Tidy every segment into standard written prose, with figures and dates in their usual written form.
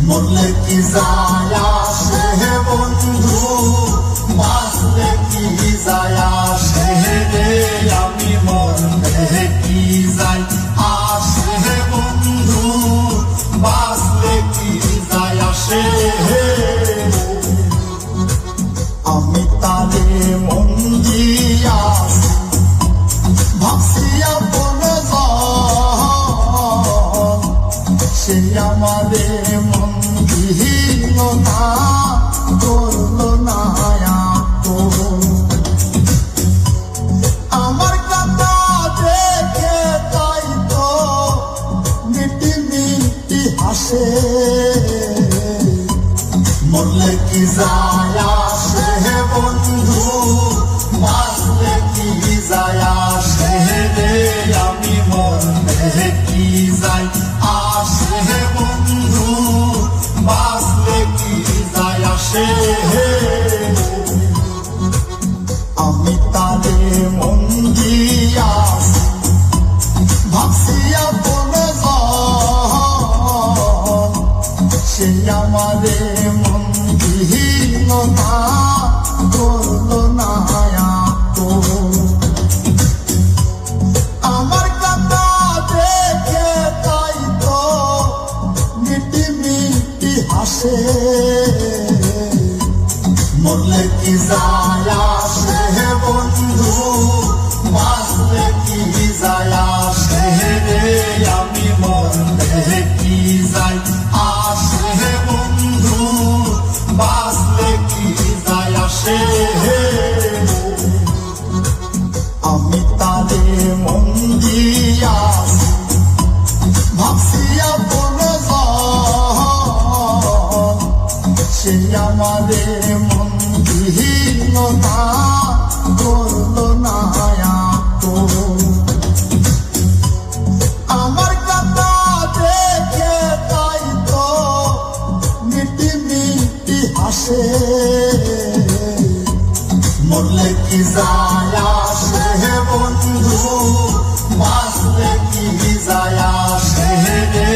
মরলে কি যায় আসে বন্ধু, বাঁচলে কি যায় আসে রে, আমি মরলে কি যায় আসে বন্ধু, বাঁচলে কি যায় আসে। আমি তারে মন দিয়া ভাবছি আপনে সে আমারে মন দিল না, করলো না আমার কথা দেখে তাই তো মিটি মিটি হাসে। মরলে কি যায় আসে বন্ধু, বাঁচলে কি যায় আসে রে, আমি মরলে কি যায় আসে বন্ধু, বাঁচলে কি যায় আসে। আমি তারে মন দিয়া ভাবছি আপনে সে আমারে মন দিল না, করলো না আমার কথা দেখে তাই তো মিটি মিটি হাসে। মরলে কি যায় আসে বন্ধু, বাঁচলে কি যায় আসে রে, আমি মরলে কি যায় আসে বন্ধু, বাঁচলে কি যায় আসে। আমি তারে মন দিয়া ভাবছি আপনে সে আমারে মন দিল না, করলো না আমার কথা দেখে তাই তো মিটি মিটি হাসে। মরলে কি যায় আসে বন্ধু, বাঁচলে কি যায় আসে রে,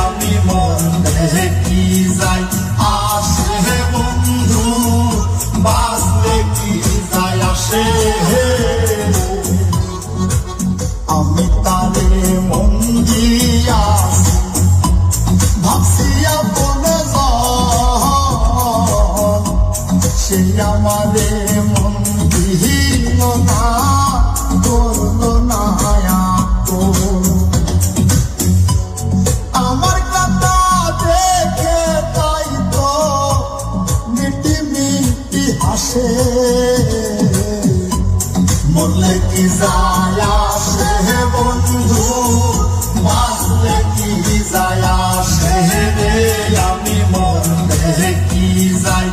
আমি মরলে কি যায় আসে বন্ধু, বাঁচলে কি যায় আসে। আমি তারে মন দিয়া ভাবছি আপনে সে আমারে মন দিল না, করলো না আমার কথা দেখে তাই তো মিটি মিটি হাসে। মরলে কি যায় আসে বন্ধু, বাঁচলে কি যায় আসে রে, আমি মরলে কি যায়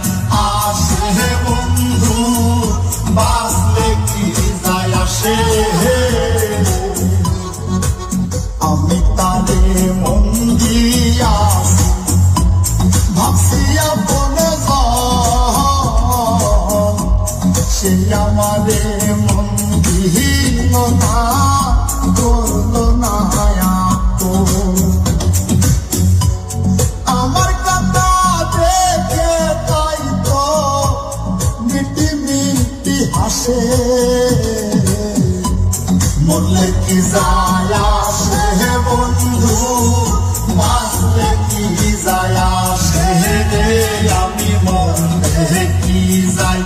আসে বন্ধু, বাঁচলে কি যায় আসে। আমি তারে মন দিয়া ভাবছি আপনে সে আমারে মন দিল না, করলো না আমার কথা দেখে তাই তো মিটি মিটি হাসে। মরলে কি যায় আসে বন্ধু, বাঁচলে কি যায় আসে রে, আমি মরলে কি যায়